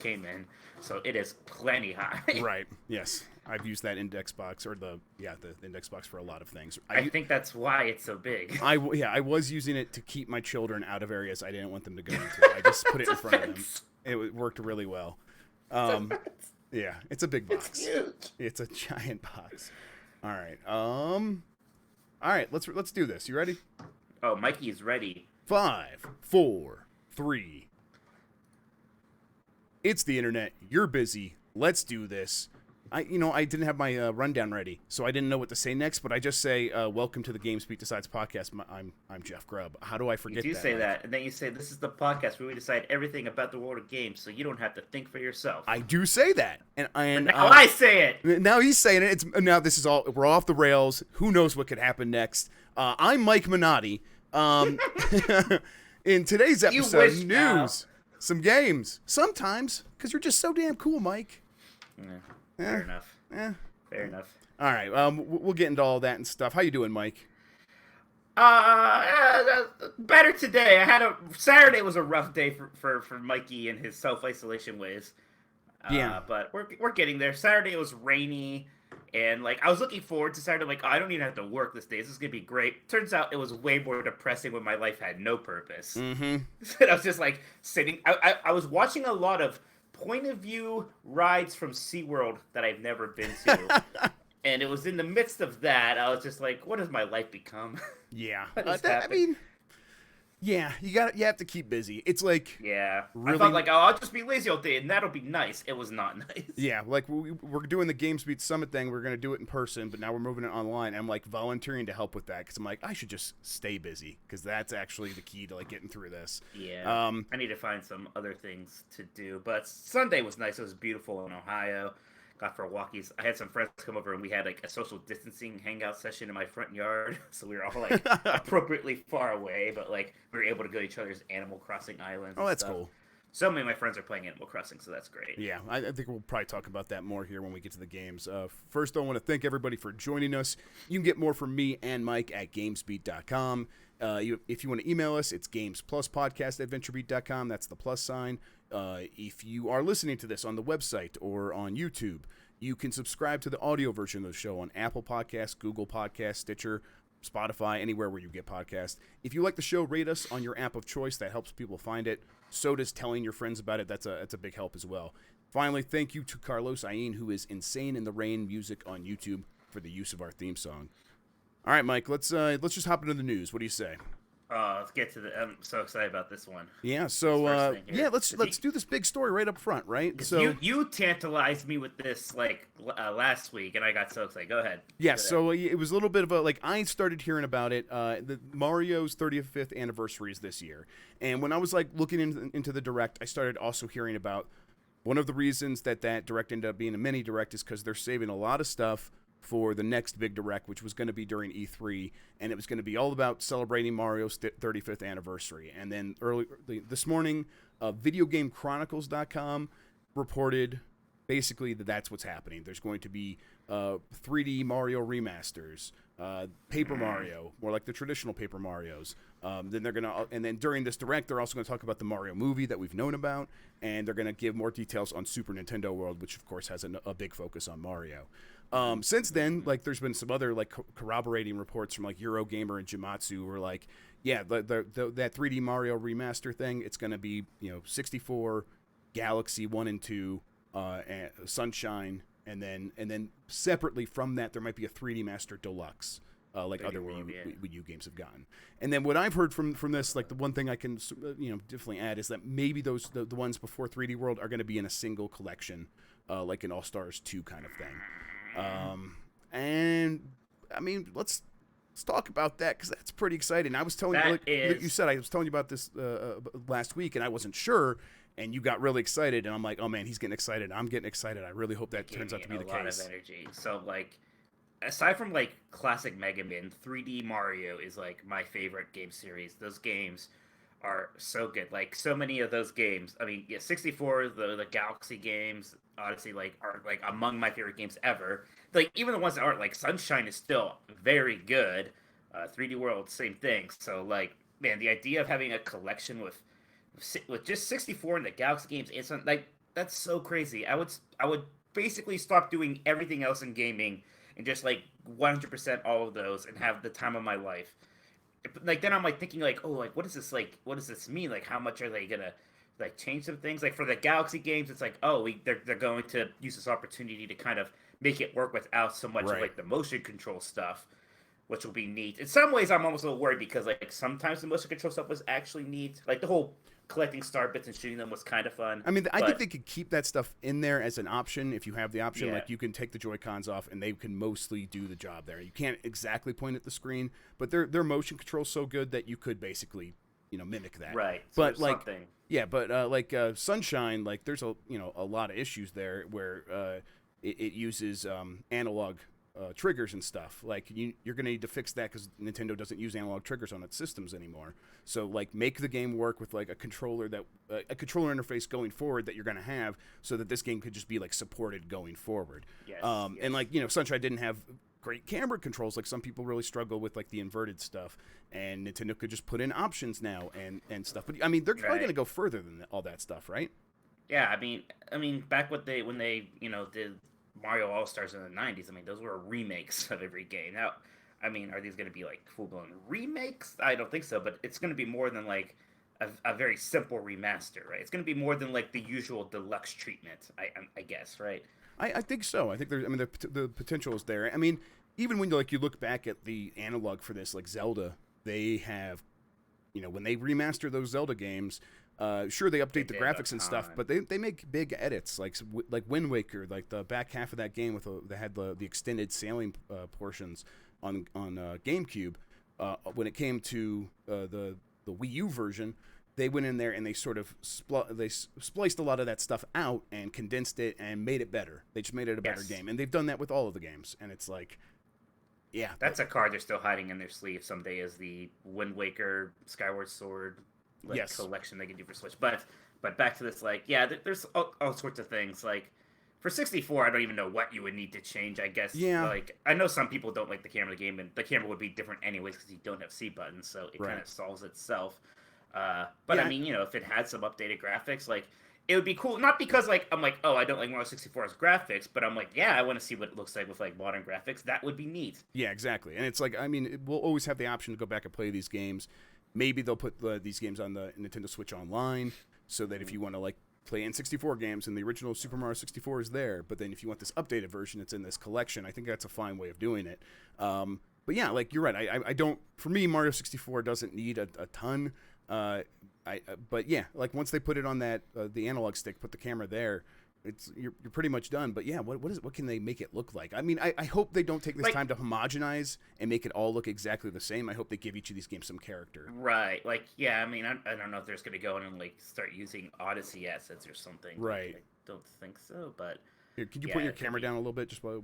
came in, so it is plenty high. Right. Yes. I've used that index box or the index box for a lot of things. I think that's why it's so big. I was using it to keep my children out of areas I didn't want them to go into. I just put it in front of them. It worked really well. Yeah, it's a big box. It's huge. It's a giant box. All right. All right. Let's do this. You ready? Oh, Mikey's ready. 5, 4, 3. It's the internet. You're busy. Let's do this. I didn't have my rundown ready, so I didn't know what to say next. But I just say, "Welcome to the GamesBeat Decides podcast." I'm Jeff Grubb. How do I forget that? You do say that, and then you say, "This is the podcast where we decide everything about the world of games, so you don't have to think for yourself." I do say that, and now I say it. Now he's saying it. Now this is all. We're off the rails. Who knows what could happen next? I'm Mike Minotti. In today's episode, news, now. Some games, sometimes because you're just so damn cool, Mike. Fair enough. Fair enough. All right. We'll get into all that and stuff. How you doing, Mike? Better today. Saturday was a rough day for Mikey and his self-isolation ways. Yeah. But we're getting there. Saturday it was rainy, and I was looking forward to Saturday. I don't even have to work this day. This is gonna be great. Turns out it was way more depressing when my life had no purpose. Mm-hmm. And I was just sitting. I was watching a lot of point of view rides from SeaWorld that I've never been to. And it was in the midst of that, I was just like, what has my life become? Yeah. Yeah, you have to keep busy. It's like, yeah, really... I thought I'll just be lazy all day and that'll be nice. It was not nice. Yeah, we're doing the GamesBeat Summit thing. We're gonna do it in person, but now we're moving it online. I'm volunteering to help with that because I'm I should just stay busy because that's actually the key to getting through this. Yeah, I need to find some other things to do. But Sunday was nice. It was beautiful in Ohio. Got for walkies. I had some friends come over and we had a social distancing hangout session in my front yard. So we were all appropriately far away, but we were able to go to each other's Animal Crossing islands. Oh, that's cool. So many of my friends are playing Animal Crossing, so that's great. Yeah, I think we'll probably talk about that more here when we get to the games. First, I want to thank everybody for joining us. You can get more from me and Mike at GamesBeat.com. If you want to email us, it's GamesPlusPodcast@VentureBeat.com. That's the plus sign. If you are listening to this on the website or on YouTube, you can subscribe to the audio version of the show on Apple Podcasts, Google Podcasts, Stitcher, Spotify, anywhere where you get podcasts. If you like the show, rate us on your app of choice. That helps people find it. So does telling your friends about it. That's a big help as well. Finally, thank you to Carlos Ayin, who is Insane in the Rain Music on YouTube, for the use of our theme song. All right, Mike, let's just hop into the news. What do you say? Let's get to I'm so excited about this one. Yeah, so let's do this big story right up front, right? So you tantalized me with this last week, and I got so excited. Go ahead. Yeah, so it was a little bit of I started hearing about it. The Mario's 35th anniversary is this year, and when I was looking into the direct, I started also hearing about one of the reasons that direct ended up being a mini direct is because they're saving a lot of stuff for the next big direct, which was going to be during E3, and it was going to be all about celebrating Mario's 35th anniversary. And then this morning, VideoGameChronicles.com reported basically that's what's happening. There's going to be 3D Mario remasters, Paper Mario, more like the traditional Paper Marios. Then during this direct, they're also going to talk about the Mario movie that we've known about, and they're going to give more details on Super Nintendo World, which of course has a big focus on Mario. Since then, there's been some other corroborating reports from Eurogamer and Gematsu who were that 3D Mario remaster thing, it's going to be 64, Galaxy 1 and 2, and Sunshine, and then separately from that there might be a 3D Master Deluxe, other Wii U games have gotten. And then what I've heard from this, the one thing I can definitely add is that maybe the ones before 3D World are going to be in a single collection, like an All Stars 2 kind of thing. And I mean, let's talk about that because that's pretty exciting. I was telling you said I was telling you about this last week, and I wasn't sure, and you got really excited, and I'm like, oh man, he's getting excited. I'm getting excited. I really hope that turns out to be the case. A lot of energy. So aside from classic Mega Man, 3D Mario is my favorite game series. Those games are so good. So many of those games. I mean, 64, the Galaxy games, honestly, are among my favorite games ever. Even the ones that aren't, Sunshine is still very good. 3D World, same thing. So man, the idea of having a collection with just 64 and the Galaxy games, it's That's so crazy. I would basically stop doing everything else in gaming and just like 100% all of those and have the time of my life. Like then I'm like thinking like, oh, like what is this like? What does this mean? Like how much are they gonna like change some things? Like for the Galaxy games, it's like, oh, they're going to use this opportunity to kind of make it work without so much of Right. like the motion control stuff, which will be neat. In some ways, I'm almost a little worried because like sometimes the motion control stuff was actually neat. Like the whole collecting star bits and shooting them was kind of fun. I mean, I think But they could keep that stuff in there as an option if you have the option. yeah, Like you can take the Joy Cons off, and they can mostly do the job there. You can't exactly point at the screen, but their motion control's so good that you could basically, mimic that. right. So But there's like, something. yeah, but Sunshine, like there's a lot of issues there where it uses analog triggers and stuff. Like you're gonna need to fix that because Nintendo doesn't use analog triggers on its systems anymore. So like make the game work with like a controller interface going forward that you're gonna have, so that this game could just be like supported going forward. Yes, yes. And like Sunshine didn't have great camera controls. Like some people really struggle with like the inverted stuff, and Nintendo could just put in options now and stuff. But I mean, they're probably Right. gonna go further than all that stuff, right? Yeah, I mean, back when they did Mario All Stars in the '90s. I mean, those were remakes of every game. Now, I mean, are these going to be like full blown remakes? I don't think so, but it's going to be more than like a very simple remaster, right? It's going to be more than like the usual deluxe treatment. I guess, right? I think so. I think there's. I mean, the potential is there. I mean, even when you look back at the analog for this, like Zelda, they have, when they remaster those Zelda games, sure they They update the did a graphics and stuff, ton. but they make big edits, like Wind Waker, like the back half of that game that had the extended sailing portions on GameCube. When it came to the Wii U version, they went in there and they sort of spliced a lot of that stuff out and condensed it and made it better. They just made it a better Yes. game, and they've done that with all of the games. And it's like, yeah, That's a card they're still hiding in their sleeve someday is the Wind Waker Skyward Sword like yes, collection they can do for Switch. But back to this, like, yeah, there's all sorts of things. Like for 64, I don't even know what you would need to change. I guess yeah, like I know some people don't like the camera of the game, and the camera would be different anyways because you don't have C buttons, so it kind right, of solves itself. But I yeah, mean, if it had some updated graphics, like it would be cool. Not because like I'm like, oh, I don't like Mario 64's graphics, but I'm like, yeah, I want to see what it looks like with like modern graphics. That would be neat. yeah, exactly. And it's like, I mean, we'll always have the option to go back and play these games. Maybe they'll put these games on the Nintendo Switch Online, so that if you want to like play N64 games and the original Super Mario 64 is there, but then if you want this updated version, it's in this collection. I think that's a fine way of doing it. But yeah, like you're right. I don't. For me, Mario 64 doesn't need a ton. But yeah, like once they put it on that the analog stick, put the camera there, you're pretty much done. But yeah, what can they make it look like? I mean, I hope they don't take this Like time to homogenize and make it all look exactly the same. I hope they give each of these games some character. right, like yeah, I mean, I don't know if there's gonna go in and like start using Odyssey assets or something. Right. I don't think so, but Here, could you yeah, put your it could camera be. down a little bit, just while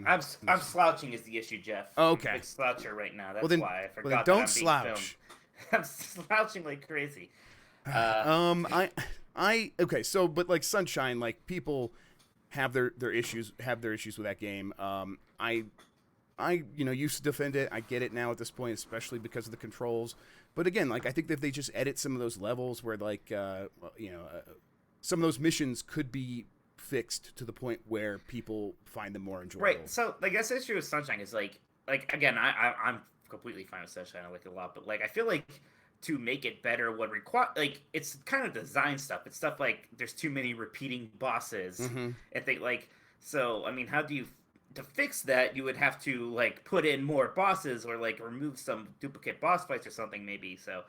I'm slouching is the issue, Jeff. Oh, I'm okay. a big sloucher right now. That's Well then, why I well forgot then, that don't I'm being slouch. filmed. I'm slouching like crazy. Uh, I okay. So, but like Sunshine, like people have their issues with that game. I used to defend it. I get it now at this point, especially because of the controls. But again, like I think that if they just edit some of those levels where like some of those missions could be fixed to the point where people find them more enjoyable. right. So I guess the issue with Sunshine is like again, I'm completely fine with Sunshine. I like it a lot, but like I feel like to make it better would require like it's kind of design stuff. It's stuff like there's too many repeating bosses Mm-hmm. and they like so I mean how do you to fix that you would have to like put in more bosses or like remove some duplicate boss fights or something maybe so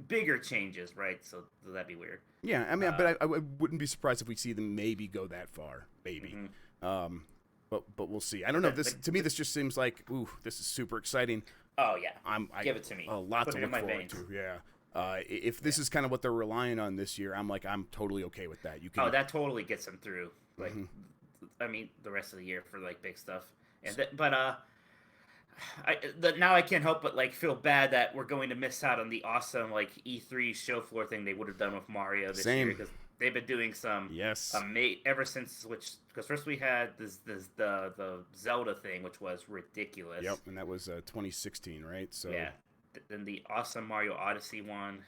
bigger changes right so that'd be weird. Yeah, I mean, Uh, but I wouldn't be surprised if we see them maybe go that far, maybe. mhm. But we'll see. I don't know. This to me, this just seems like, ooh, this is super exciting. Oh yeah, I give it to me. A lot Put to it in look my forward veins. to. Yeah. If this is kind of what they're relying on this year, I'm totally okay with that. You Oh, can. that totally gets them through. Like, Mhm. I mean, the rest of the year for like big stuff. And but now I can't help but like feel bad that we're going to miss out on the awesome like E3 show floor thing they would have done with Mario this year Same. because they've been doing some Yes. ever since which because first we had the Zelda thing which was ridiculous. Yep. And that was 2016, right? So. Yeah. Then the awesome Mario Odyssey one.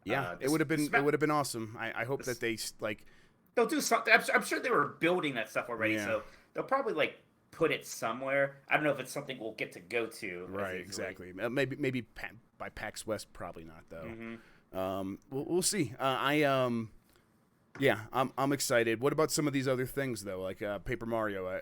Yeah, This- it would have been this ma- awesome. I hope this- that they like they'll do something. I'm sure they were building that stuff already, Yeah. so they'll probably like put it somewhere. I don't know if it's something we'll get to go to. Right, exactly. By PAX West, probably not though. Mm-hmm. We'll see. Yeah, I'm excited. What about some of these other things though, like Paper Mario?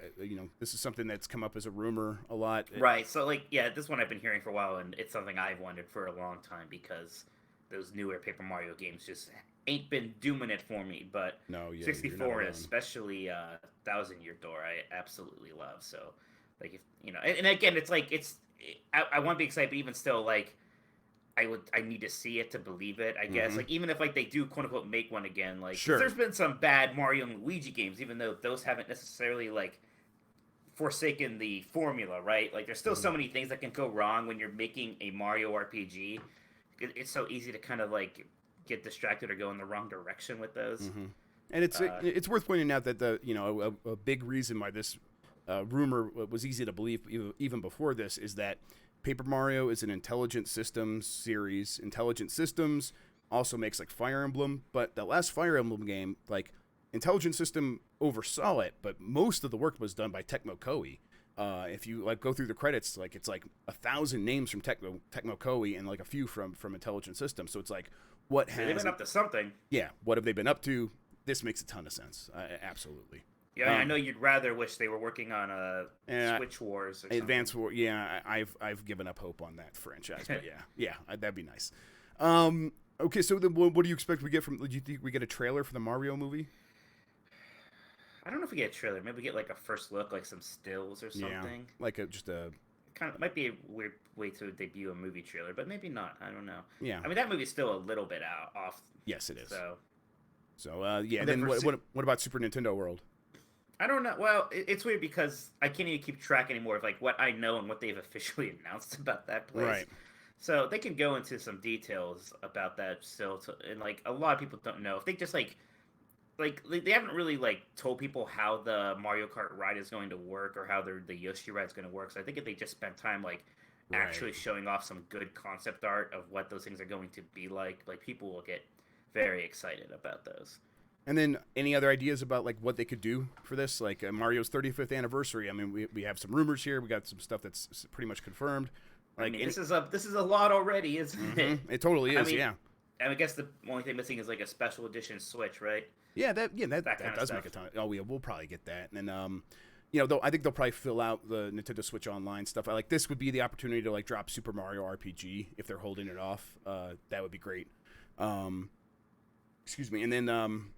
This is something that's come up as a rumor a lot. Right. So like, yeah, this one I've been hearing for a while, and it's something I've wanted for a long time because those newer Paper Mario games just ain't been doing it for me. But No, yeah, 64 and especially Thousand Year Door, I absolutely love. So like, if and again, it's like I want to be excited, but even still, like I need to see it to believe it. I guess like even if like they do quote unquote make one again, like 'cause Sure. there's been some bad Mario and Luigi games, even though those haven't necessarily like forsaken the formula, right? Like there's still so many things that can go wrong when you're making a Mario RPG. It's so easy to kind of like get distracted or go in the wrong direction with those. And it's worth pointing out that a big reason why this rumor was easy to believe even before this is that Paper Mario is an Intelligent Systems series. Intelligent Systems also makes like Fire Emblem, but the last Fire Emblem game, like Intelligent System oversaw it, but most of the work was done by Tecmo Koei. If you like go through the credits, like it's like 1,000 names from Tecmo Koei and like a few from Intelligent Systems. So it's like, what has they've been up to something? Yeah, what have they been up to? This makes a ton of sense. Absolutely. Yeah, I know you'd rather wish they were working on a Switch Wars or something. Advance War. Yeah, I've given up hope on that franchise, but yeah, that'd be nice. Okay, so then what do you expect we get from? Do you think we get a trailer for the Mario movie? I don't know if we get a trailer. Maybe we get like a first look, like some stills or something. Yeah, like just a kind of might be a weird way to debut a movie trailer, but maybe not. I don't know. Yeah, I mean that movie's still a little bit off. Yes, it is. So yeah. Then what about Super Nintendo World? I don't know. Well, it's weird because I can't even keep track anymore of like what I know and what they've officially announced about that place. Right. So they can go into some details about that still, and like a lot of people don't know if they just like they haven't really like told people how the Mario Kart ride is going to work or how the Yoshi ride is going to work. So I think if they just spend time like actually showing off some good concept art of what those things are going to be like people will get very excited about those. And then any other ideas about like what they could do for this, like Mario's 35th anniversary? I mean, we have some rumors here. We got some stuff that's pretty much confirmed. Like this is a lot already, isn't it? It totally is. I mean, yeah. And I guess the only thing missing is like a special edition Switch, right? Yeah, that does make a ton. We'll probably get that. And though I think they'll probably fill out the Nintendo Switch Online stuff. I like this would be the opportunity to like drop Super Mario RPG if they're holding it off. That would be great. Excuse me. And then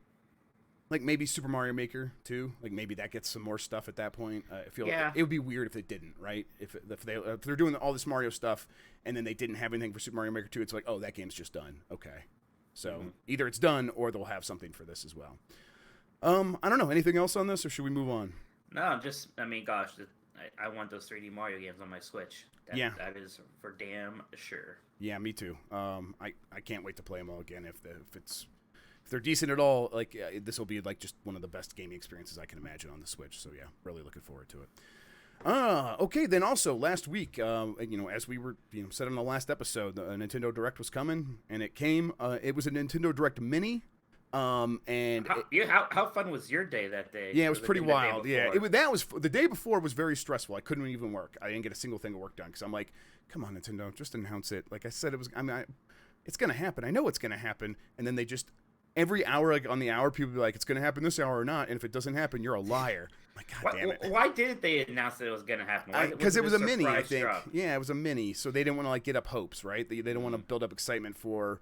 like maybe Super Mario Maker too. Like maybe that gets some more stuff at that point. I feel like it would be weird if they didn't, right? If they're doing all this Mario stuff and then they didn't have anything for Super Mario Maker 2, it's like, oh, that game's just done. Okay. So either it's done or they'll have something for this as well. I don't know. Anything else on this, or should we move on? No, I mean, gosh, I want those 3D Mario games on my Switch. That is for damn sure. Yeah, me too. I can't wait to play them all again if they're decent at all. Like this will be like just one of the best gaming experiences I can imagine on the Switch. So yeah, really looking forward to it. Okay. Then also last week, as we were said on the last episode, the Nintendo Direct was coming, and it came. It was a Nintendo Direct Mini. And how fun was your day that day? Yeah, it was pretty wild. Yeah, the day before was very stressful. I couldn't even work. I didn't get a single thing of work done because I'm like, come on, Nintendo, just announce it. Like I said, it was. It's gonna happen. I know it's gonna happen. And then they just every hour, like on the hour, people be like, it's gonna happen this hour or not. And if it doesn't happen, you're a liar. I'm like, God damn it. Why didn't they announce that it was gonna happen? Because it was a mini, I think. Drop? Yeah, it was a mini, so they didn't want to like get up hopes, right? They don't want to build up excitement for.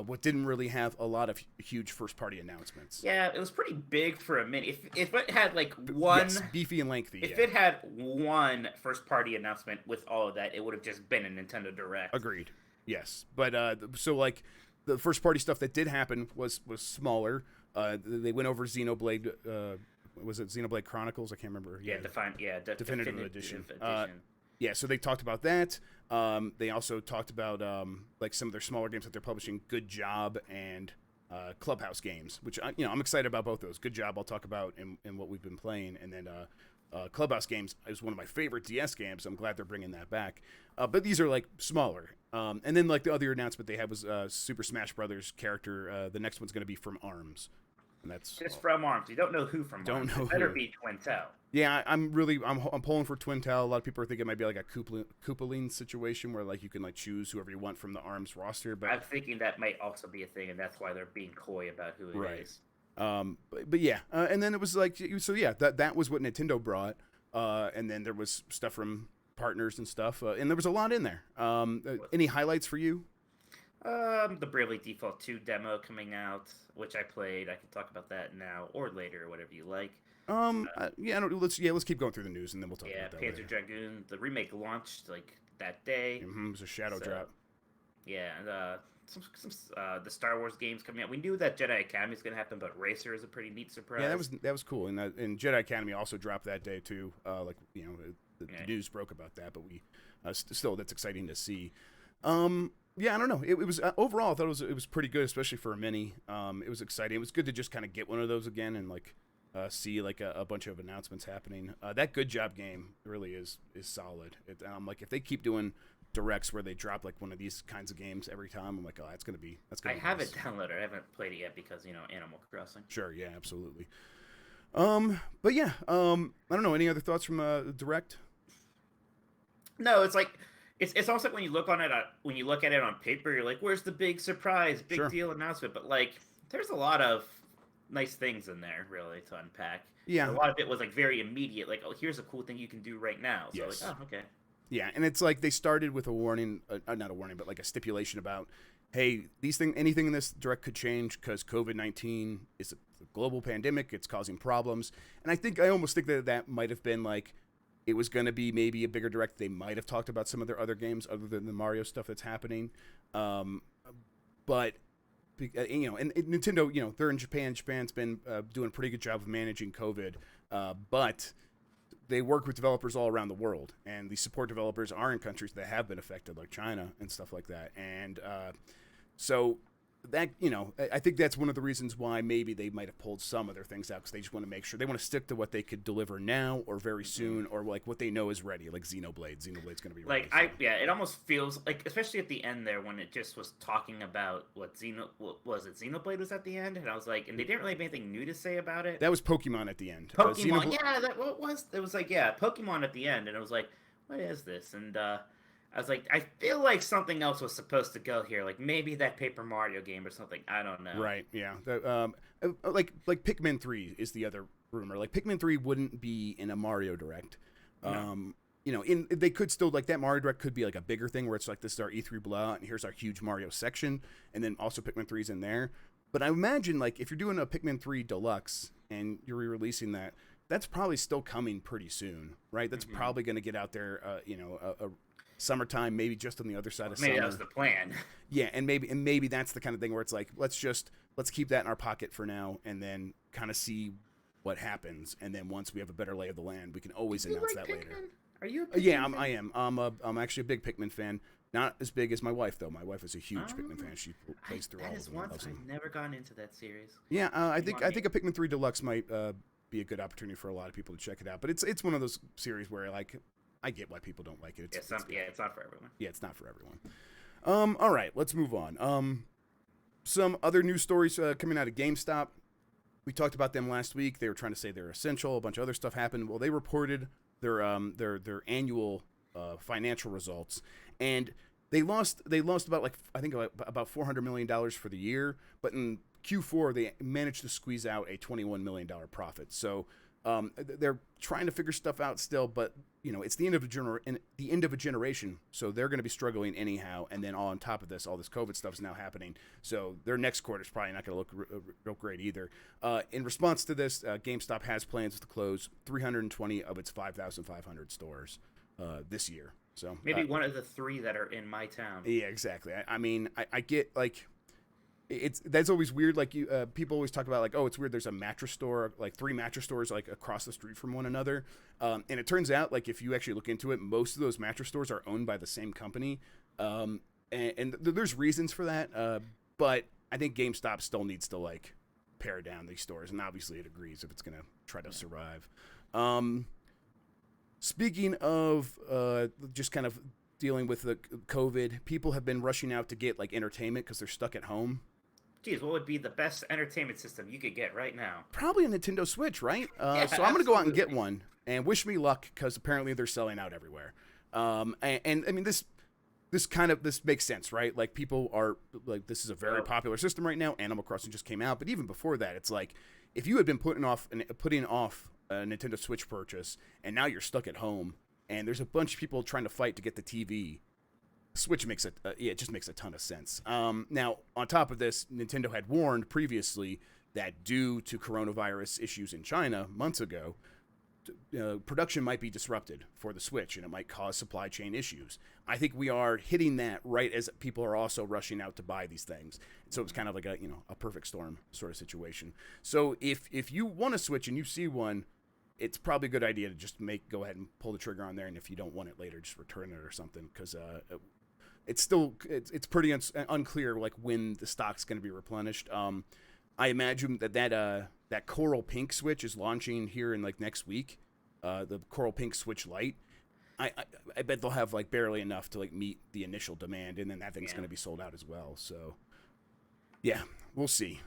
What didn't really have a lot of huge first-party announcements. Yeah, it was pretty big for a mini. If it had like one beefy and lengthy. If it had one first-party announcement with all of that, it would have just been a Nintendo Direct. Agreed. Yes, but so like the first-party stuff that did happen was smaller. They went over Xenoblade. Was it Xenoblade Chronicles? I can't remember. Yeah, definitive edition. Yeah, so they talked about that. They also talked about like some of their smaller games that they're publishing, Good Job and Clubhouse games, which I'm excited about both those. Good Job I'll talk about in what we've been playing, and then Clubhouse games is one of my favorite DS games. So I'm glad they're bringing that back. But these are like smaller. And then like the other announcement they had was Super Smash Brothers character. The next one's going to be from ARMS. and that's Just from Arms. You don't know who from don't Arms. know It better who. be Twintel. Yeah, I'm pulling for Twintel. A lot of people are thinking it might be like a Koopaline situation where like you can like choose whoever you want from the Arms roster, but I'm thinking that might also be a thing, and that's why they're being coy about who it is. But yeah, and then it was like, so yeah, that was what Nintendo brought, and then there was stuff from partners and stuff, and there was a lot in there. Any highlights for you? The Bravely Default 2 demo coming out, which I played. I can talk about that now or later, or whatever you like. Yeah, let's keep going through the news and then we'll talk about that Panzer later. Dragoon, the remake launched like that day. It was a shadow drop. Yeah, and the Star Wars games coming out. We knew that Jedi Academy is going to happen, but Racer is a pretty neat surprise. Yeah, that was cool, and Jedi Academy also dropped that day too. Like the news broke about that, but we still that's exciting to see. Yeah, I don't know. It was overall I thought it was pretty good, especially for a mini. It was exciting. It was good to just kind of get one of those again and like see like a bunch of announcements happening. That Good Job game really is solid. I'm like, if they keep doing directs where they drop like one of these kinds of games every time, I'm like, oh, that's gonna be. I have it downloaded. I haven't played it yet because Animal Crossing. Sure, yeah, absolutely. But yeah, I don't know. Any other thoughts from direct? No, it's like it's almost like when you look at it on paper, you're like, where's the big surprise, big deal announcement? But like, there's a lot of nice things in there, really, to unpack. Yeah, and a lot of it was like very immediate, like, oh, here's a cool thing you can do right now. So yes. like, oh, okay. Yeah, and it's like they started with a warning, not a warning, but like a stipulation about, hey, anything in this direct could change because COVID-19 is a global pandemic. It's causing problems, and I almost think that might have been like, it was going to be maybe a bigger direct. They might have talked about some of their other games other than the Mario stuff that's happening, but. And Nintendo, they're in Japan. Japan's been doing a pretty good job of managing COVID, but they work with developers all around the world, and the support developers are in countries that have been affected, like China and stuff like that. And so that, I think that's one of the reasons why maybe they might have pulled some of their things out, because they just want to make sure they want to stick to what they could deliver now or very soon, or like what they know is ready, like Xenoblade. Xenoblade's going to be ready. It almost feels like, especially at the end there when it just was talking about Xenoblade was at the end, and I was like, and they didn't really have anything new to say about it. That was Pokemon at the end. Pokemon, it was like, Pokemon at the end, and it was like, what is this? And I was like, I feel like something else was supposed to go here, like maybe that Paper Mario game or something. I don't know. Right? Yeah. Like Pikmin 3 is the other rumor. Like Pikmin 3 wouldn't be in a Mario Direct. No. They could still, like, that Mario Direct could be like a bigger thing where it's like, this is our E3 blah, and here's our huge Mario section, and then also Pikmin 3's in there. But I imagine, like, if you're doing a Pikmin 3 Deluxe and you're re-releasing that, that's probably still coming pretty soon, right? That's probably going to get out there, summertime, maybe just on the other side of summer. Maybe that was the plan. Yeah, and maybe that's the kind of thing where it's like, let's keep that in our pocket for now, and then kind of see what happens, and then once we have a better lay of the land, we can always announce that later. Are you a Pikmin fan? I am. I'm actually a big Pikmin fan. Not as big as my wife, though. My wife is a huge Pikmin fan. She plays through all of them. I've never gone into that series. Yeah, I think a Pikmin 3 Deluxe might be a good opportunity for a lot of people to check it out. But it's one of those series where, like, I get why people don't like it. It's not for everyone. Yeah, it's not for everyone. All right, let's move on. Some other news stories coming out of GameStop. We talked about them last week. They were trying to say they're essential. A bunch of other stuff happened. Well, they reported their annual financial results, and they lost about about $400 million for the year. But in Q4, they managed to squeeze out a $21 million profit. So they're trying to figure stuff out still, but it's the end of a generation, so they're going to be struggling anyhow. And then on top of this, all this COVID stuff is now happening, so their next quarter is probably not going to look real great either. In response to this, GameStop has plans to close 320 of its 5,500 stores this year. So maybe one of the 3 that are in my town. Yeah, exactly. I mean, I get, like, that's always weird. Like, people always talk about, like, oh, it's weird. There's a mattress store, like 3 mattress stores, like across the street from one another. And it turns out, like, if you actually look into it, most of those mattress stores are owned by the same company. And there's reasons for that. But I think GameStop still needs to, like, pare down these stores. And obviously it agrees if it's going to try to survive. Speaking of just kind of dealing with the COVID, people have been rushing out to get, like, entertainment because they're stuck at home. geez, what would be the best entertainment system you could get right now? Probably a Nintendo Switch, right? Yeah, So I'm gonna go out and get absolutely. one, and wish me luck because apparently they're selling out everywhere. And I mean this makes sense, right? Like people are like this is a very Well, popular system right now. Animal Crossing just came out, but even before that, it's like if you had been putting off a Nintendo Switch purchase, and now you're stuck at home, and there's a bunch of people trying to fight to get the TV. Switch makes it, yeah, it just makes a ton of sense. Now, on top of this, Nintendo had warned previously that due to coronavirus issues in China months ago, production might be disrupted for the Switch, and it might cause supply chain issues. I think we are hitting that right as people are also rushing out to buy these things. So it's kind of like a perfect storm sort of situation. So if you want a Switch and you see one, it's probably a good idea to just go ahead and pull the trigger on there, and if you don't want it later, just return it or something because it's pretty unclear like when the stock's going to be replenished. I imagine that Coral Pink Switch is launching here in like next week. The Coral Pink Switch Lite. I bet they'll have like barely enough to like meet the initial demand, and then that thing's yeah. going to be sold out as well. So yeah, we'll see.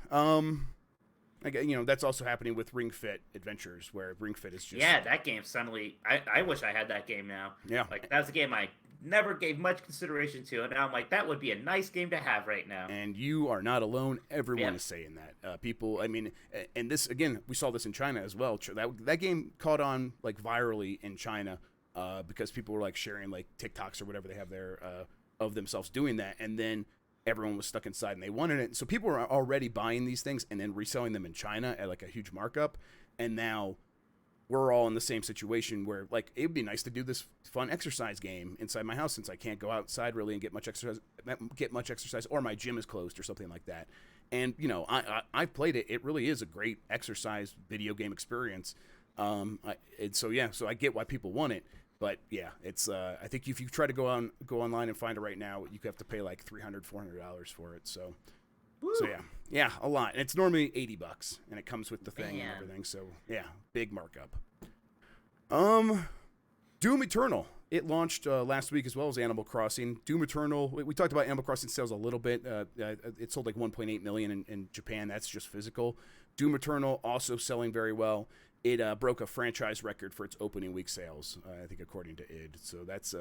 That's also happening with Ring Fit Adventures, where Ring Fit is just Yeah, that game suddenly. I wish I had that game now. yeah. Like that was a game I never gave much consideration to, and now I'm like, that would be a nice game to have right now. And you are not alone. Everyone Yep. is saying that. People, I mean, and this again, we saw this in China as well. That game caught on like virally in China because people were like sharing like TikToks or whatever they have there of themselves doing that, and then everyone was stuck inside and they wanted it. So people were already buying these things and then reselling them in China at like a huge markup, and now we're all in the same situation where like it would be nice to do this fun exercise game inside my house since I can't go outside really and get much exercise, or my gym is closed or something like that. And I've played it. It really is a great exercise video game experience. So I get why people want it, but yeah, it's I think if you try to go online and find it right now, you have to pay like $300-$400 for it. So Woo. so yeah, a lot. And it's normally $80, and it comes with the thing and Man. everything. So yeah, big markup. Doom Eternal. It launched last week as well as Animal Crossing. Doom Eternal. We talked about Animal Crossing sales a little bit. It sold like 1.8 million in Japan. That's just physical. Doom Eternal also selling very well. It broke a franchise record for its opening week sales, I think, according to id. So that's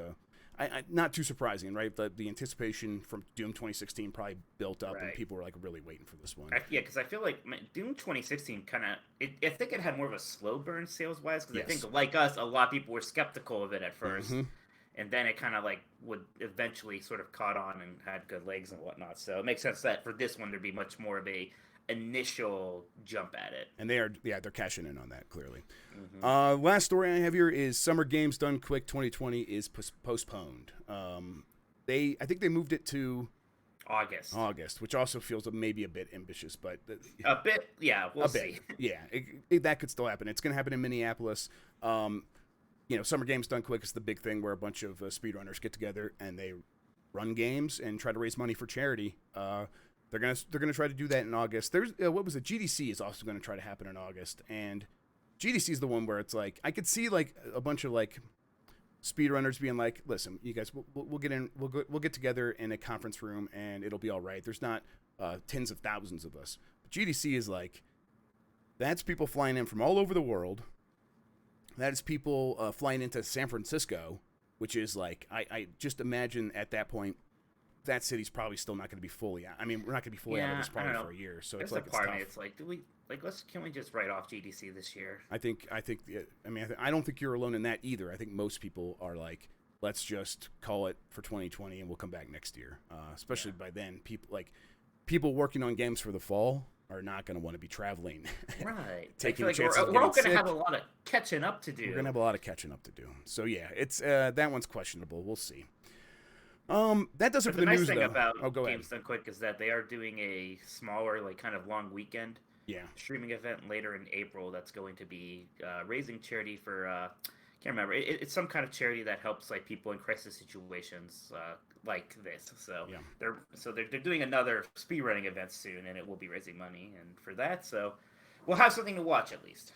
not too surprising, right? The anticipation from Doom 2016 probably built up, and Right. people were like really waiting for this one. Yeah, because I feel like Doom 2016 kind of. I think it had more of a slow burn sales wise. Because I Yes. think, like us, a lot of people were skeptical of it at 1st, Mhm. and then it kind of like would eventually sort of caught on and had good legs and whatnot. So it makes sense that for this one there'd be much more of a initial jump at it. And they're cashing in on that clearly. Hmm. Last story I have here is Summer Games Done Quick 2020 is postponed. I think they moved it to August, which also feels maybe a bit ambitious, but A bit, yeah. We'll a see. bit, yeah, that could still happen. It's going to happen in Minneapolis. Summer Games Done Quick is the big thing where a bunch of speedrunners get together and they run games and try to raise money for charity. They're gonna try to do that in August. There's what was it? GDC is also going to try to happen in August, and GDC is the one where it's like I could see like a bunch of like speedrunners being like, "Listen, you guys, we'll get in, we'll get together in a conference room, and it'll be all right." There's not tens of thousands of us. But GDC is like that's people flying in from all over the world. That is people flying into San Francisco, which is like I just imagine at that point that city's probably still not going to be fully out. I mean, we're not going to be fully out of this I don't probably know. for a year. So There's it's like a part of tough. me. It's like, do we like can we just write off GDC this year? I think. I don't think you're alone in that either. I think most people are like, let's just call it for 2020 and we'll come back next year. Especially by then, people working on games for the fall are not going to want to be traveling. Right. Taking I feel chances like of we're all getting going to sick. have a lot of catching up to do. We're going to have a lot of catching up to do. So yeah, it's that one's questionable. We'll see. That does it But for the the nice news thing though. about Oh, go ahead. Games Done Quick is that they are doing a smaller, like kind of long weekend Yeah. streaming event later in April. That's going to be raising charity for can't remember. It's some kind of charity that helps like people in crisis situations like this. So Yeah. they're doing another speedrunning event soon, and it will be raising money and for that. So we'll have something to watch at least.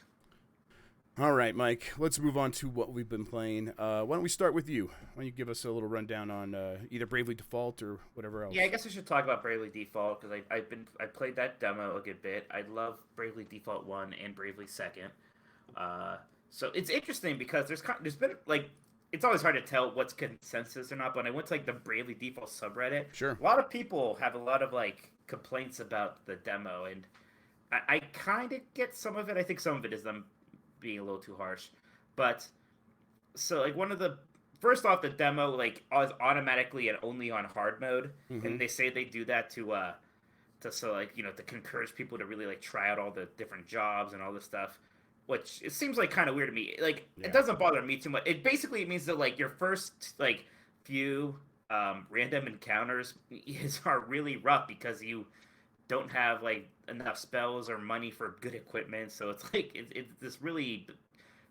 All right, Mike. Let's move on to what we've been playing. Why don't we start with you? Why don't you give us a little rundown on either Bravely Default or whatever else? Yeah, I guess I should talk about Bravely Default because I played that demo a good bit. I love Bravely Default 1 and Bravely Second. Uh, so it's interesting because there's been like it's always hard to tell what's consensus or not. But when I went to like the Bravely Default subreddit, Sure. a lot of people have a lot of like complaints about the demo, and I kind of get some of it. I think some of it is them being a little too harsh, but so like one of the first off the demo like is automatically and only on hard mode, Mm-hmm. and they say they do that to so like to encourage people to really like try out all the different jobs and all this stuff, which it seems like kind of weird to me. Like it Yeah. doesn't bother me too much. It basically means that like your first like few random encounters are really rough because you don't have like enough spells or money for good equipment. So it's like it's this really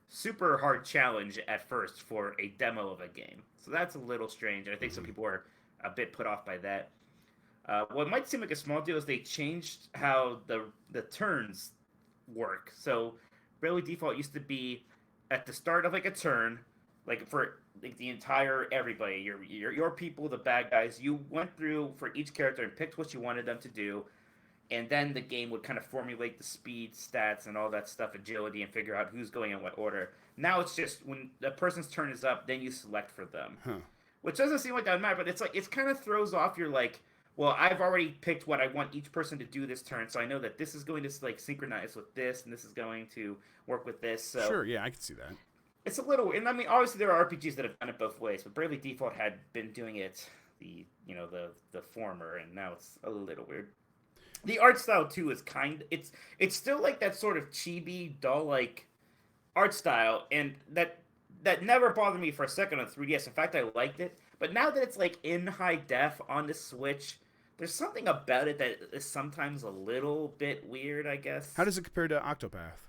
super hard challenge at first for a demo of a game. So that's a little strange. I think some Mm-hmm. people are a bit put off by that. What might seem like a small deal is they changed how the turns work. So Bravely Default used to be at the start of like a turn, like for like the entire everybody, your people, the bad guys. You went through for each character and picked what you wanted them to do, and then the game would kind of formulate the speed, stats, and all that stuff, agility, and figure out who's going in what order. Now it's just when the person's turn is up, then you select for them, Huh. which doesn't seem like that matter, but it's like it's kind of throws off your like. Well, I've already picked what I want each person to do this turn, so I know that this is going to like synchronize with this, and this is going to work with this. So Sure. Yeah, I can see that. it's a little, and I mean, obviously there are RPGs that have done it both ways, but Bravely Default had been doing it the former, and now it's a little weird. The art style too is it's still like that sort of chibi doll like art style, and that never bothered me for a second on 3DS. In fact, I liked it, but now that it's like in high def on the Switch, there's something about it that is sometimes a little bit weird, I guess. How does it compare to Octopath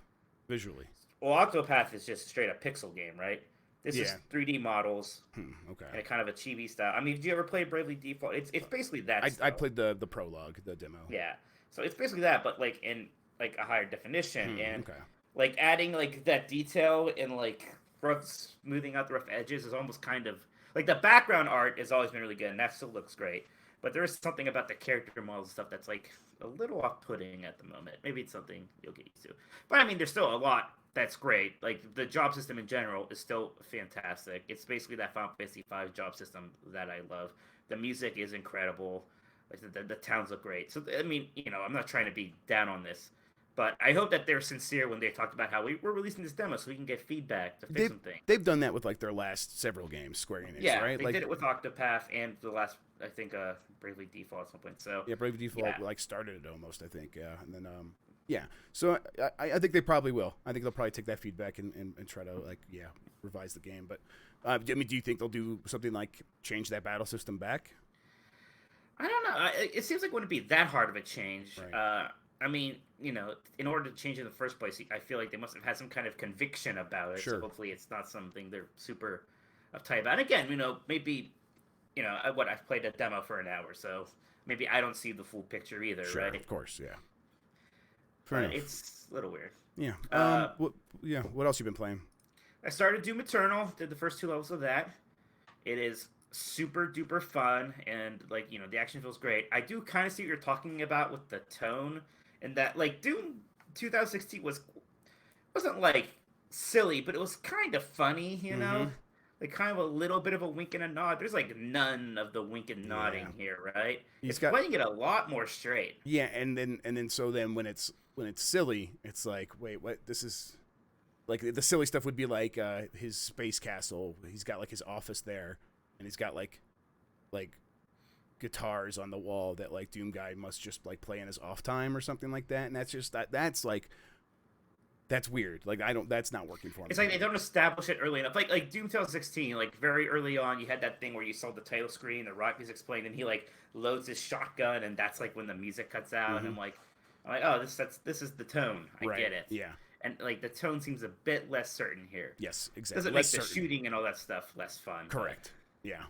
visually? Well, Octopath is just a straight up pixel game, right? This is Yeah. 3D models Okay. and a kind of a chibi style. I mean, did you ever play Bravely Default? It's basically that I style. played the prologue, the demo. Yeah. So it's basically that, but like in like a higher definition, and Okay. like adding like that detail and like rough smoothing out the rough edges is almost kind of like the background art has always been really good, and that still looks great. But there is something about the character models stuff that's like a little off-putting at the moment. Maybe it's something you'll get used to. But I mean, there's still a lot that's great. Like the job system in general is still fantastic. It's basically that Final Fantasy V job system that I love. The music is incredible. Like the towns look great. So I mean, I'm not trying to be down on this, but I hope that they're sincere when they talked about how we're releasing this demo so we can get feedback to fix some things. They've done that with like their last several games, Square Enix, Yeah, right? they Like did it with Octopath and the last, I think, Bravely Default at some point. So yeah, Brave Default yeah. like started it almost, I think. Yeah, and then yeah. So I think they probably will. I think they'll probably take that feedback and try to like revise the game. But I mean, do you think they'll do something like change that battle system back? I don't know. It seems like it wouldn't be that hard of a change. Right. I mean, in order to change it in the first place, I feel like they must have had some kind of conviction about it. Sure. So hopefully, it's not something they're super uptight about. And again, maybe, I've played a demo for an hour, so maybe I don't see the full picture either, Sure, right? of course, yeah. Fair enough. It's a little weird. Yeah. Uh, What else you been playing? I started Doom Eternal. Did the first 2 levels of that. It is super duper fun, and like the action feels great. I do kind of see what you're talking about with the tone, and that like Doom 2016 wasn't like silly, but it was kind of funny, Mm-hmm. like kind of a little bit of a wink and a nod. There's like none of the wink and nodding here, right? He's It's got playing it a lot more straight. yeah, and then so then when it's silly, it's like wait, what? This is like the silly stuff would be like his space castle. He's got like his office there, and he's got like guitars on the wall that like Doom guy must just like play in his off time or something like that. And that's just that's like that's weird. Like that's not working for me. It's like they don't establish it early enough. Like Doom 2016, like very early on, you had that thing where you saw the title screen, the rock music's playing, and he like loads his shotgun, and that's like when the music cuts out. And I'm like, oh, this is the tone. I Right. get it. Yeah. And like the tone seems a bit less certain here. Yes, exactly. Doesn't make the shooting and all that stuff less fun. Correct. Yeah.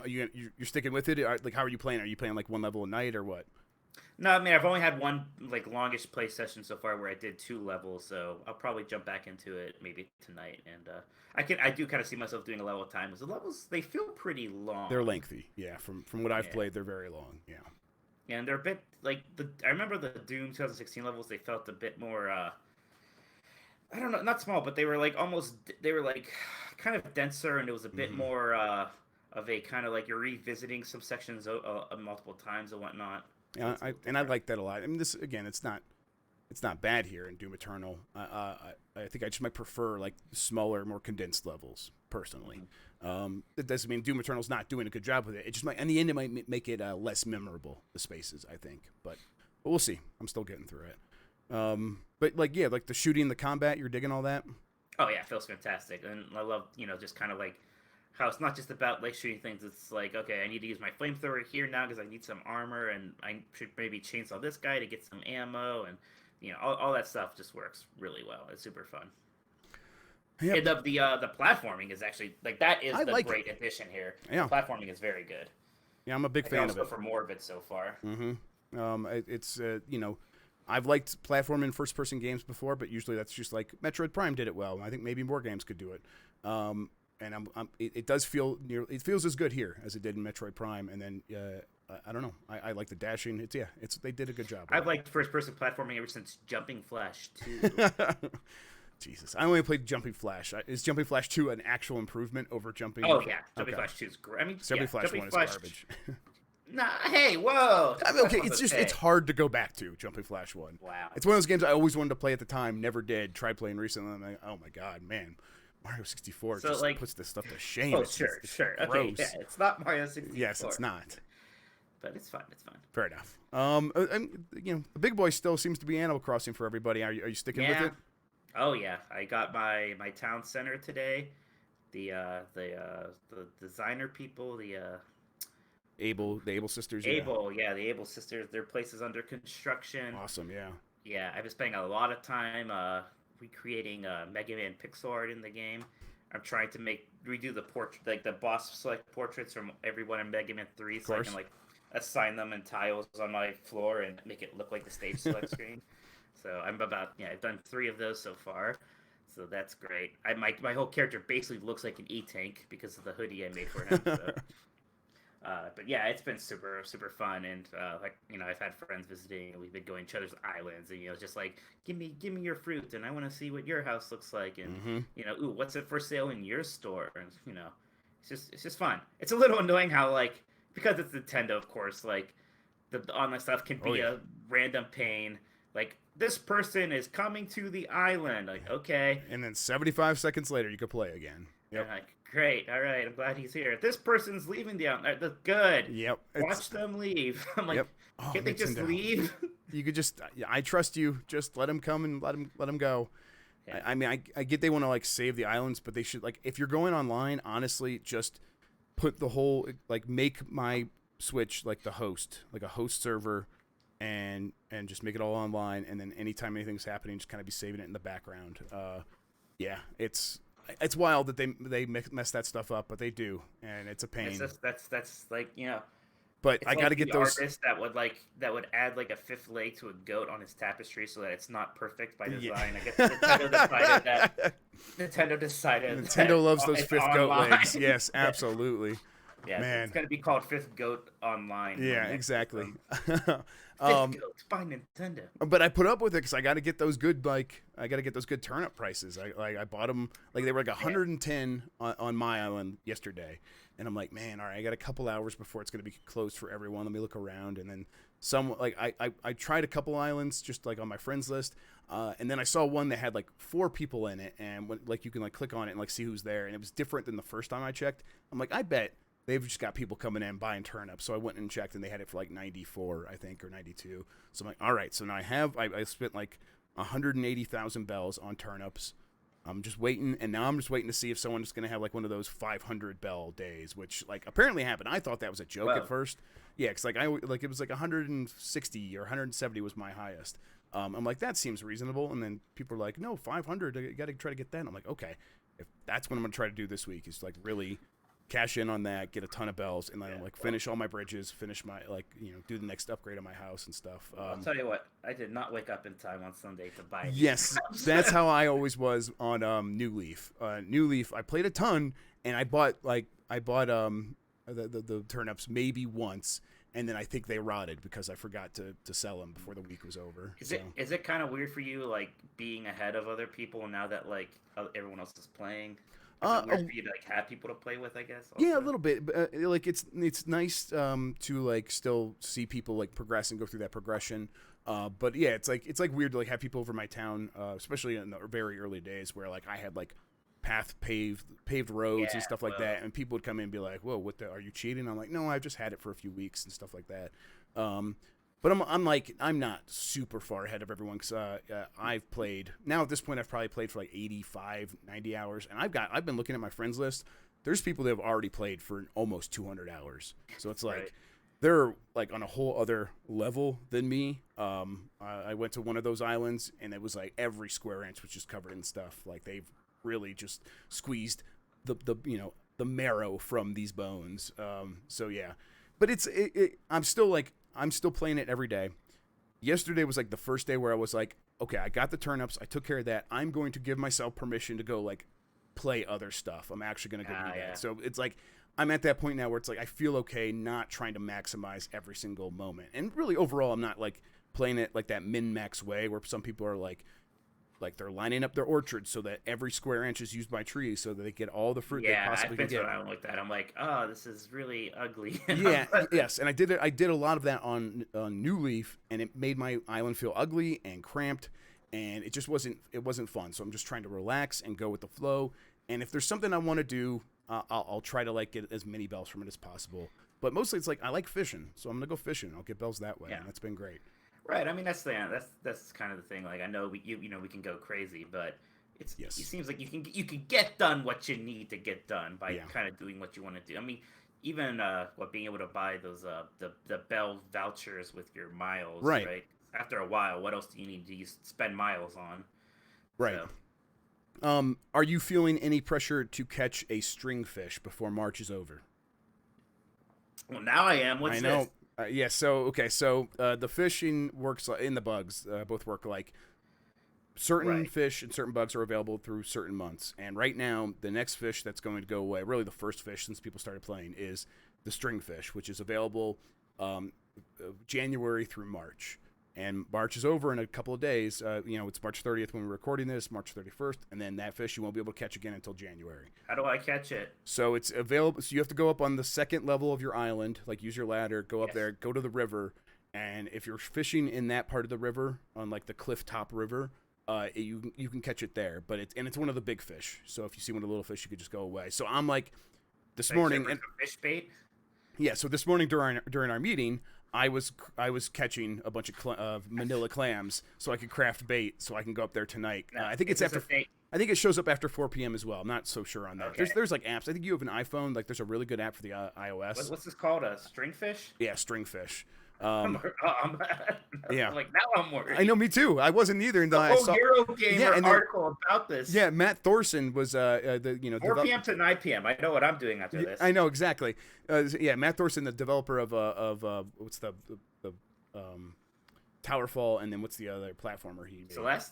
You're sticking with it? Like, how are you playing? Are you playing like one level a night or what? No, I mean I've only had one like longish play session so far where I did 2 levels, so I'll probably jump back into it maybe tonight. And I do kind of see myself doing a level at a time. Because the levels they feel pretty They're long. lengthy. Yeah, from what I've Yeah, played, they're very long. Yeah. and they're a bit like the. I remember the Doom 2016 levels. They felt a bit more. I don't know, not small, but they were like almost. They were like kind of denser, and it was a bit Hmm. more of a kind of like you're revisiting some sections multiple times and whatnot. So Yeah, it's a little and I different. like that a lot. I mean, this again, it's not bad here in Doom Eternal. I think I just might prefer like smaller, more condensed levels personally. Mm-hmm. That doesn't mean Doom Eternal's not doing a good job with it. It just might, in the end, it might make it less memorable. The spaces, I think, but we'll see. I'm still getting through it. But like yeah, like the shooting, the combat, you're digging all that. Oh yeah, it feels fantastic, and I love just kind of like how it's not just about like shooting things. It's like okay, I need to use my flamethrower here now because I need some armor, and I should maybe chainsaw this guy to get some ammo, and all that stuff just works really well. It's super fun. And Yep, the platforming is actually like that is I the like it. great addition here. The Yeah, platforming is very good. yeah, I'm a big I can fan almost of go it. for more of it so far. It's I've liked platform in first person games before, but usually that's just like Metroid Prime did it well. I think maybe more games could do it. And it does feel it feels as good here as it did in Metroid Prime. And then I don't know. I like the dashing. It's they did a good job with I've liked first person platforming ever since Jumping Flash 2. it. Jesus, I only played Jumping Flash. Is Jumping Flash 2 an actual improvement over Jumping? Oh yeah, Jumping Okay, Flash 2 is great. I mean, Jumping yeah, Flash Jumping 1 is Flash. garbage. Nah, hey, whoa! I Jumping mean, Flash okay, 1's it's okay. hard to go back to Jumping Flash 1. Wow. It's one of those games I always wanted to play at the time, never did. Tried playing recently. I'm like, oh my god, man, Mario 64 So just like, puts this stuff to shame. oh It's sure, it's sure, okay, yeah, gross. it's not Mario Yes, 64, it's not. but it's fun. It's fun. Fair enough. The big boy still seems to be Animal Crossing for everybody. Are you sticking with Yeah. it? Oh yeah, I got my town center today. The designer people, The Able sisters, yeah, Able, yeah, the Able sisters. Their place is under construction. awesome, yeah. Yeah, I've been spending a lot of time recreating Mega Man pixel art in the game. I'm trying to redo the portrait, like the boss select portraits from everyone in Mega Man 3, Of so I can course. like assign them in tiles on my floor and make it look like the stage select screen. So I've done 3 of those so far. So that's great. My whole character basically looks like an E-tank because of the hoodie I made for him. So but yeah, it's been super super fun, and I've had friends visiting, and we've been going to each other's islands, and just like give me your fruit, and I want to see what your house looks like, and Mm-hmm. ooh, what's it for sale in your store, and it's just fun. It's a little annoying how like because it's Nintendo, of course, like the online stuff can Oh be yeah. a random pain. Like this person is coming to the island, like okay, And then 75 seconds later, you could play again. and Yep. like great, all right, I'm glad he's here. This person's leaving the island. Good. Yep. Watch them leave. I'm like, Yep. Oh, can't they just Nintendo. leave? You could just. I trust you. Just let him come and let him go. Yeah. I mean, I get they want to like save the islands, but they should like if you're going online, honestly, just put the whole like make my Switch like the host, like a host server, and just make it all online, and then anytime anything's happening, just kind of be saving it in the background. Yeah, it's wild that they mess that stuff up, but they do, and it's a It's pain. just that's like But it's I got to like get the those. artist that would add like a fifth leg to a goat on his tapestry so that it's not perfect by Yeah. design. I guess Nintendo decided that Nintendo loves those it's fifth goat online. legs. Yes, absolutely. Yeah, Man. it's gonna be called Fifth Goat Online. Yeah, next exactly. Fifth um, Goat by Nintendo. but I put up with it because I got to get those good I got to get those good turnip prices. I bought them like they were like Yeah. 110 on my island yesterday, and I'm like, man, all right, I got a couple hours before it's gonna be closed for everyone. Let me look around, and then some like I tried a couple islands just like on my friends list, and then I saw one that had like 4 people in it, and like you can like click on it and like see who's there, and it was different than the first time I checked. I'm like, I bet they've just got people coming in buying turnips. So I went and checked, and they had it for like 94, I think, or 92. So I'm like, all right. So now I spent like 180,000 bells on turnips. I'm just waiting, and now I'm just waiting to see if someone's going to have like one of those 500 bell days, which like apparently happened. I thought that was a joke Whoa. at first. Yeah, because like it was like 160 or 170 was my highest. I'm like, that seems reasonable, and then people are like, no, 500. You got to try to get that. And I'm like, okay, if that's what I'm going to try to do this week is like really cash in on that, get a ton of bells, and then like finish all my bridges, finish my do the next upgrade on my house and stuff. I'll tell you what, I did not wake up in time on Sunday to buy these Yes, turnips. that's how I always was on New Leaf. New Leaf, I played a ton, and I bought the turnips maybe once, and then I think they rotted because I forgot to sell them before the week was over. Is it kind of weird for you, like being ahead of other people now that like everyone else is playing? Is it weird for you to like have people to play with? I guess. Also? Yeah, a little bit. But, like it's nice to like still see people like progress and go through that progression. But yeah, it's like weird to like have people over my town, especially in the very early days where like I had like paved roads and stuff like that, and people would come in and be like, "Whoa, are you cheating?" I'm like, "No, I've just had it for a few weeks and stuff like that." But I'm not super far ahead of everyone because I've played now at this point. I've probably played for like 85, 90 hours, and I've been looking at my friends list. There's people that have already played for almost 200 hours, so it's like. Right. They're like on a whole other level than me. I went to one of those islands, and it was like every square inch was just covered in stuff. Like they've really just squeezed the marrow from these bones. So yeah, but I'm still playing it every day. Yesterday was like the first day where I was like, okay, I got the turnips, I took care of that. I'm going to give myself permission to go like play other stuff. I'm actually going to go do that. So it's like I'm at that point now where it's like I feel okay not trying to maximize every single moment. And really overall, I'm not like playing it like that min-max way where some people are like they're lining up their orchards so that every square inch is used by trees so that they get all the fruit they possibly can get. Yeah, I've been like that. I'm like, oh, this is really ugly. Yes, and I did a lot of that on New Leaf, and it made my island feel ugly and cramped, and it just wasn't fun. So I'm just trying to relax and go with the flow. And if there's something I want to do, I'll try to like get as many bells from it as possible. But mostly it's like I like fishing, so I'm gonna go fishing. I'll get bells that way, and that's been great. Right. I mean, that's kind of the thing. Like, I know we can go crazy, but it seems like you can get done what you need to get done by kind of doing what you want to do. I mean, even being able to buy those the bell vouchers with your miles, right? After a while, what else do you need to spend miles on? Right. So. Are you feeling any pressure to catch a string fish before March is over? Well, now I am. What's this? Yeah, so the fishing works in the bugs. Both work like certain fish and certain bugs are available through certain months. And right now, the next fish that's going to go away, really the first fish since people started playing, is the string fish, which is available January through March. And March is over in a couple of days. It's March 30th when we're recording this, March 31st, and then that fish you won't be able to catch again until January. How do I catch it? So it's available. So you have to go up on the second level of your island, like use your ladder, go up there, go to the river, and if you're fishing in that part of the river, on like the cliff top river, you can catch it there. But it's one of the big fish. So if you see one of the little fish, you could just go away. So I'm like, this morning, and fish bait. Yeah. So this morning during our meeting, I was catching a bunch of manila clams so I could craft bait so I can go up there tonight. I think it's after. I think it shows up after 4 p.m. as well. I'm not so sure on that. Okay. There's like apps. I think you have an iPhone. Like there's a really good app for the iOS. What's this called? A stringfish? Yeah, stringfish. Yeah. Like now I'm worried. I know, me too. I wasn't either until I saw Eurogamer article about this. Yeah, Matt Thorson was 4 p.m. to 9 p.m. I know what I'm doing after this. I know exactly. Matt Thorson, the developer of what's the Towerfall, and then what's the other platformer he made?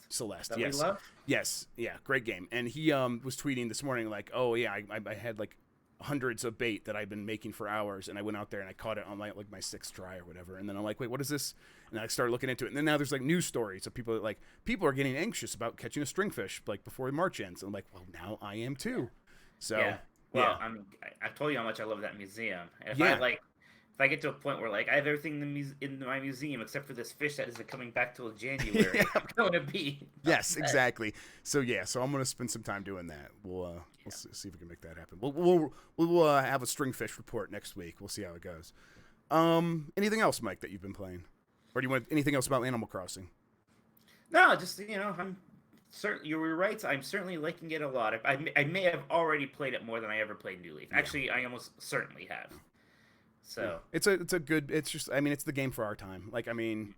Celeste. Yes. We love? Yes. Yeah. Great game. And he was tweeting this morning like, oh yeah, I had like hundreds of bait that I've been making for hours, and I went out there and I caught it on like my 6th try or whatever. And then I'm like, wait, what is this? And I started looking into it. And then now there's like news stories of people are getting anxious about catching a stringfish like before March ends. And I'm like, well, now I am too. So yeah. Well, I mean, I've told you how much I love that museum. And if I get to a point where like I have everything in my museum except for this fish that isn't coming back till January, I'm going to be yes, exactly. So I'm going to spend some time doing that. We'll see if we can make that happen. We'll have a stringfish report next week. We'll see how it goes. Anything else, Mike, that you've been playing, or do you want anything else about Animal Crossing? No, just I'm certain you were right. I'm certainly liking it a lot. I may have already played it more than I ever played New Leaf. Yeah. Actually, I almost certainly have. So it's a good. It's just, I mean, it's the game for our time. Like, I mean,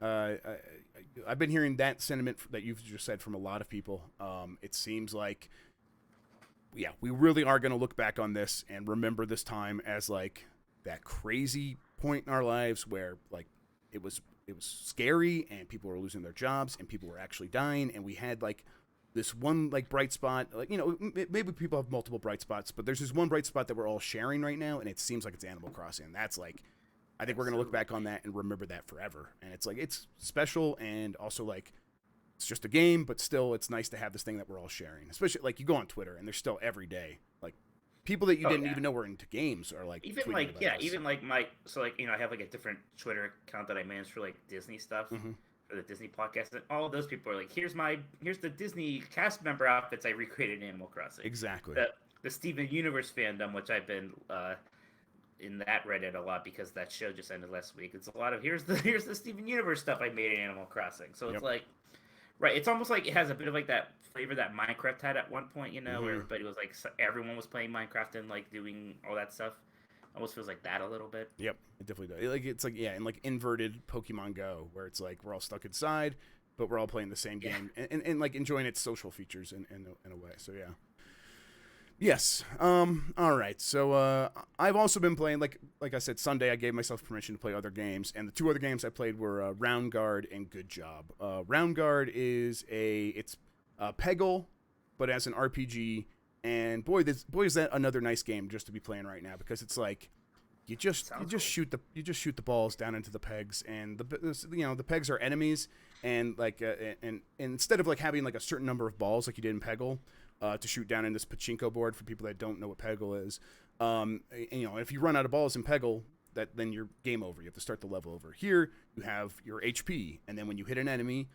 I've been hearing that sentiment that you've just said from a lot of people. It seems like yeah, we really are going to look back on this and remember this time as like that crazy point in our lives where like it was scary and people were losing their jobs and people were actually dying, and we had like this one like bright spot. Like, you know, maybe people have multiple bright spots, but there's this one bright spot that we're all sharing right now, and it seems like it's Animal Crossing. That's like, I think we're going to look back on that and remember that forever. And it's like, it's special, and also like, it's just a game, but still it's nice to have this thing that we're all sharing. Especially like you go on Twitter and there's still every day like people that you didn't even know were into games are like even like even like my so like, you know, I have like a different Twitter account that I manage for like Disney stuff, for the Disney podcast, and all of those people are like, here's the Disney cast member outfits I recreated in Animal Crossing. Exactly. The Steven Universe fandom, which I've been in that Reddit a lot because that show just ended last week. It's a lot of here's the Steven Universe stuff I made in Animal Crossing. So it's like, right, it's almost like it has a bit of like that flavor that Minecraft had at one point, you know, where everybody was like, everyone was playing Minecraft and like doing all that stuff. Almost feels like that a little bit. Yep, it definitely does. Like, it's like, yeah, and like inverted Pokemon Go, where it's like we're all stuck inside, but we're all playing the same game and like enjoying its social features in a way. So yeah. Yes. All right. So I've also been playing, like I said, Sunday I gave myself permission to play other games, and the two other games I played were Round Guard and Good Job. Round Guard is it's Peggle, but as an RPG, and boy is that another nice game just to be playing right now, because it's like you just shoot the balls down into the pegs, and the pegs are enemies, and like and instead of like having like a certain number of balls like you did in Peggle. To shoot down in this pachinko board for people that don't know what Peggle is. And, you know, if you run out of balls in Peggle, then you're game over. You have to start the level over. Here, you have your HP, and then when you hit an enemy,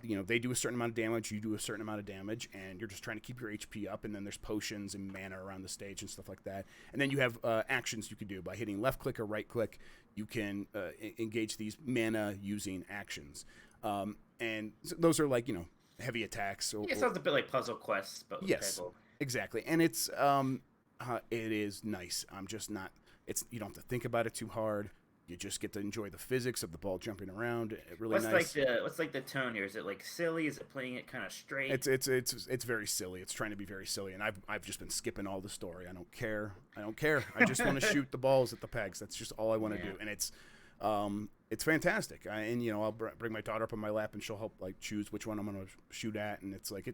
you know, they do a certain amount of damage, you do a certain amount of damage, and you're just trying to keep your HP up, and then there's potions and mana around the stage and stuff like that. And then you have actions you can do. By hitting left click or right click, you can engage these mana using actions. And those are like, you know, heavy attacks. It sounds a bit like Puzzle Quest, but with Peggle. Exactly. And it is nice. I'm just not. You don't have to think about it too hard. You just get to enjoy the physics of the ball jumping around. Really nice. What's like the tone here? Is it like silly? Is it playing it kind of straight? It's very silly. It's trying to be very silly, and I've just been skipping all the story. I don't care. I just want to shoot the balls at the pegs. That's just all I want to do, and it's fantastic. And you know, I'll bring my daughter up on my lap, and she'll help like choose which one I'm going to shoot at. And it's like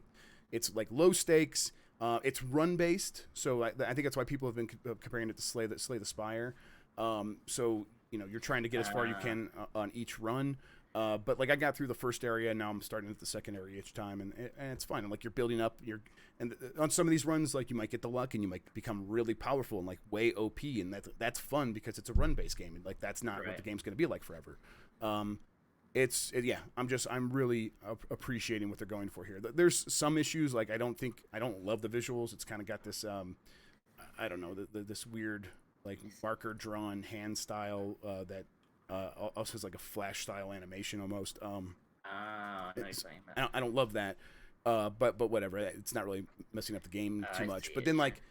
it's low stakes. It's run based, so I think that's why people have been comparing it to Slay the Spire. So you know, you're trying to get as far as you can on each run. But like I got through the first area, and now I'm starting at the second area each time, and it's fine. And like you're building up, and on some of these runs, like you might get the luck, and you might become really powerful and like way OP, and that's fun because it's a run-based game, and like that's not what the game's going to be like forever. I'm really appreciating what they're going for here. There's some issues, like I don't love the visuals. It's kind of got this I don't know, this weird like marker drawn hand style that. Also has like a flash style animation almost. I don't love that, but whatever. It's not really messing up the game too much. But then like,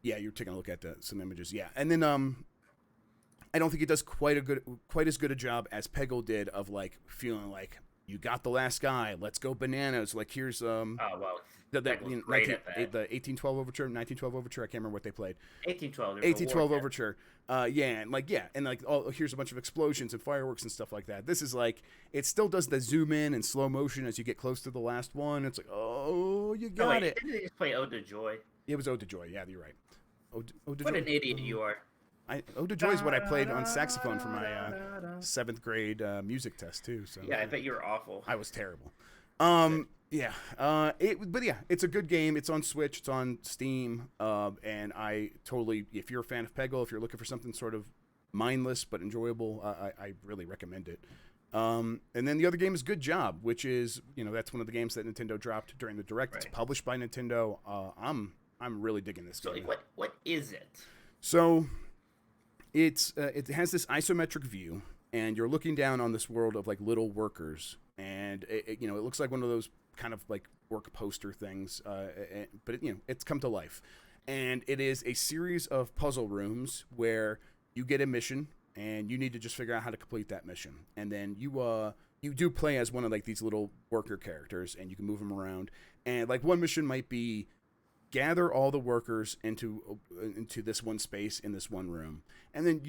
yeah, you're taking a look at some images, yeah, and then I don't think it does quite as good a job as Peggle did of like feeling like you got the last guy. Let's go bananas. Like here's oh well. The 1812 Overture, 1912 Overture. I can't remember what they played. 1812 Overture. And like here's a bunch of explosions and fireworks and stuff like that. This is like it still does the zoom in and slow motion as you get close to the last one. It's like, oh, you got it. Didn't they just play Ode to Joy? It was Ode to Joy. Yeah, you're right. Ode to what Joy. An idiot you are. Ode to Joy is what I played on saxophone for my 7th grade music test too. So yeah, I bet you were awful. I was terrible. Yeah, it's a good game. It's on Switch, it's on Steam, and I totally, if you're a fan of Peggle, if you're looking for something sort of mindless but enjoyable, I really recommend it. And then the other game is Good Job, which is, you know, that's one of the games that Nintendo dropped during the Direct. Right. It's published by Nintendo. I'm really digging this game. So what is it? So it has this isometric view, and you're looking down on this world of like little workers, and it looks like one of those kind of like work poster things, but it's come to life, and it is a series of puzzle rooms where you get a mission and you need to just figure out how to complete that mission, and then you do play as one of like these little worker characters, and you can move them around, and like one mission might be gather all the workers into this one space in this one room, and then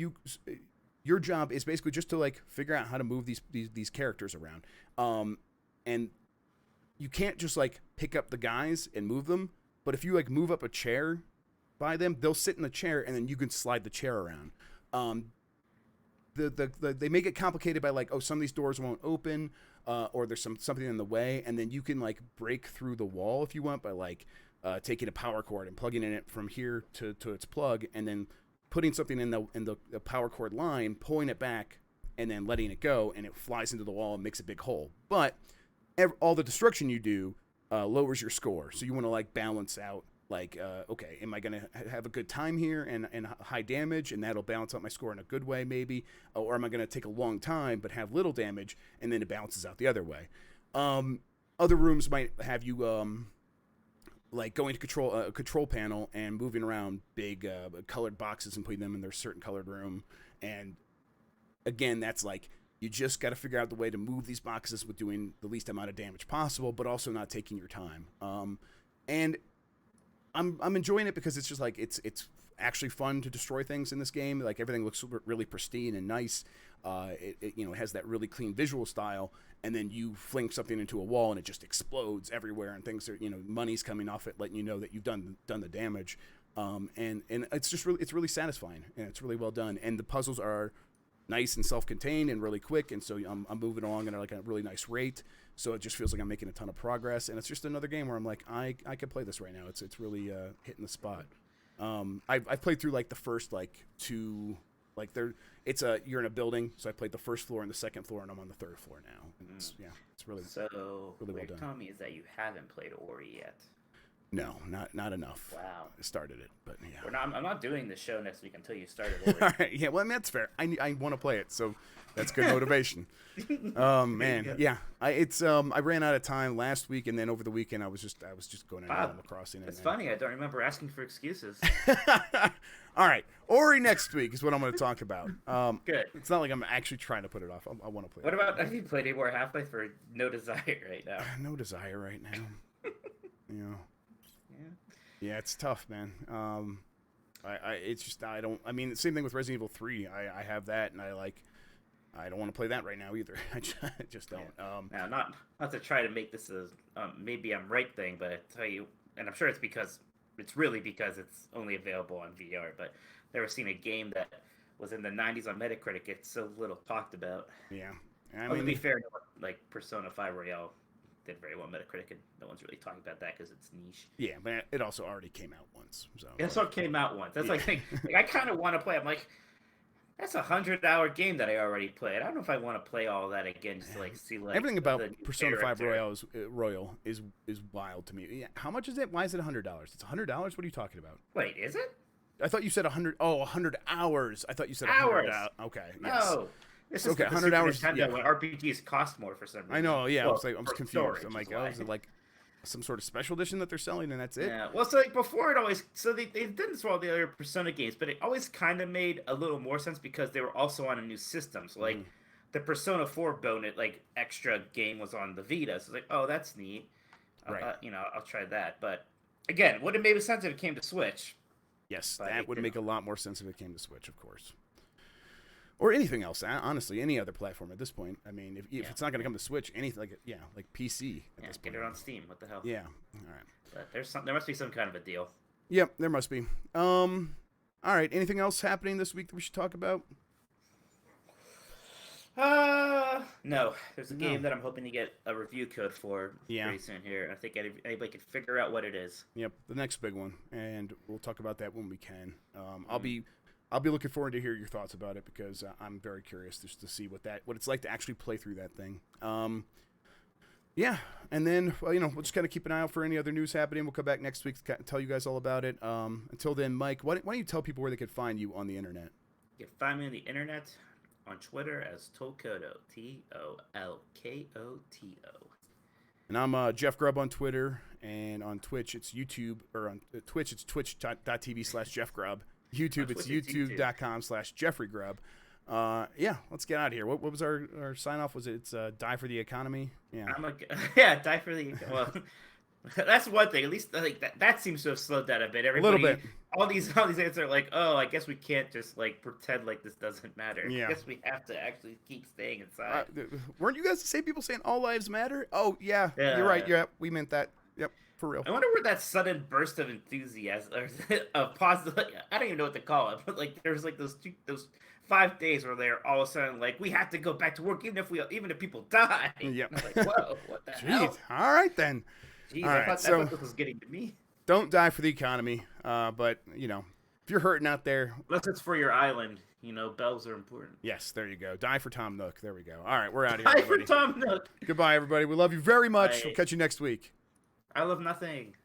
your job is basically just to like figure out how to move these characters around. And you can't just like pick up the guys and move them, but if you like move up a chair by them, they'll sit in the chair and then you can slide the chair around. They make it complicated by like, oh, some of these doors won't open, or there's something in the way, and then you can like break through the wall if you want by like taking a power cord and plugging in it from here to its plug, and then putting something in the power cord line, pulling it back, and then letting it go, and it flies into the wall and makes a big hole. But all the destruction you do lowers your score, so you want to like balance out. Like, okay, am I going to have a good time here and high damage, and that'll balance out my score in a good way, maybe? Or am I going to take a long time but have little damage, and then it balances out the other way? Other rooms might have you, like, going to a control panel and moving around big colored boxes and putting them in their certain colored room. And, again, that's like, you just got to figure out the way to move these boxes with doing the least amount of damage possible, but also not taking your time. And I'm enjoying it because it's just like it's actually fun to destroy things in this game. Like everything looks really pristine and nice. It has that really clean visual style, and then you fling something into a wall and it just explodes everywhere, and things are money's coming off it, letting you know that you've done the damage. And it's just it's really satisfying, and it's really well done. And the puzzles are nice and self-contained and really quick, and so I'm moving along at like a really nice rate. So it just feels like I'm making a ton of progress, and it's just another game where I'm like, I could play this right now. It's really hitting the spot. I've played through like the first like two, like you're in a building, so I played the first floor and the second floor, and I'm on the third floor now. And it's really really well done. Tell me is that you haven't played Ori yet. No, not enough. Wow. I started it, but yeah. I'm not doing the show next week until you started Ori. All right, yeah, well, I mean, that's fair. I want to play it, so that's good motivation. Man, yeah. I ran out of time last week, and then over the weekend I was just going into Animal Crossing. It's funny. I don't remember asking for excuses. All right, Ori next week is what I'm going to talk about. Good. It's not like I'm actually trying to put it off. I want to play. What about have you played any more Half-Life for No Desire right now? No Desire right now. Yeah, it's tough, man. It's just I mean, same thing with Resident Evil 3. I have that, and I don't want to play that right now either. I just don't. Now, not to try to make this a maybe I'm right thing, but I tell you, and I'm sure it's really because it's only available on VR. But I've never seen a game that was in the 90s on Metacritic get so little talked about. Yeah, to be fair, like Persona 5 Royale did very well on Metacritic, and no one's really talking about that because it's niche. Yeah, but it also already came out once. So that's what came out once. That's like I kind of want to play. I'm like, that's a 100-hour game that I already played. I don't know if I want to play all that again just to like see like everything about Persona 5 Royal is wild to me. Yeah, how much is it? Why is it $100? It's $100. What are you talking about? Wait, is it? I thought you said 100. Oh, 100 hours. I thought you said hours. Okay. Yes. No. This is okay, 100 hours. Nintendo when RPGs cost more for some reason. I know, yeah. Well, I was confused. Storage, I'm like, is it like some sort of special edition that they're selling, and that's it? Yeah. Well, so like before, it always they did this for all the other Persona games, but it always kind of made a little more sense because they were also on a new system. So like the Persona 4 bonus, like extra game was on the Vita. So it's like, oh, that's neat. Right. I'll try that. But again, would have made sense if it came to Switch. Yes, that would make a lot more sense if it came to Switch, of course. Or anything else, honestly, any other platform at this point. I mean, if it's not going to come to Switch, anything like PC at this point. Get it on Steam. What the hell? Yeah. All right. But there must be some kind of a deal. Yep, there must be. All right. Anything else happening this week that we should talk about? No. There's a game that I'm hoping to get a review code for pretty soon here. I think anybody can figure out what it is. Yep, the next big one, and we'll talk about that when we can. I'll be looking forward to hear your thoughts about it because I'm very curious just to see what it's like to actually play through that thing. Yeah, and then we'll just kind of keep an eye out for any other news happening. We'll come back next week to tell you guys all about it. Until then, Mike, why don't you tell people where they could find you on the internet? You can find me on the internet on Twitter as Tolkoto, TOLKOTO. And I'm Jeff Grubb on Twitter, and on Twitch it's YouTube, or on Twitch it's twitch.tv/JeffGrubb. YouTube, it's youtube.com/JeffreyGrubb. Let's get out of here. What was our sign off? Was it? It's die for the economy. Yeah. Die for the. Well, That's one thing. At least like that seems to have slowed down a bit. A little Everybody, bit. all these answers are like, oh, I guess we can't just like pretend like this doesn't matter. Yeah. I guess we have to actually keep staying inside. Weren't you guys the same people saying all lives matter? Oh yeah, Yeah. you're right. Yeah, we meant that. Yep, for real. I wonder where that sudden burst of enthusiasm, or of positive, I don't even know what to call it, but like there's like those 5 days where they're all of a sudden like we have to go back to work even if people die. Yep. And I'm like, whoa, what the hell? Jeez. All right then. Jeez, All I right, thought this was getting to me. Don't die for the economy. But you know, if you're hurting out there, Unless it's for your island, you know, bells are important. yes, there you go. Die for Tom Nook. There we go. All right, we're out of here, Hi for everybody. Tom Nook. Goodbye, everybody. We love you very much. Bye. We'll catch you next week. I love nothing.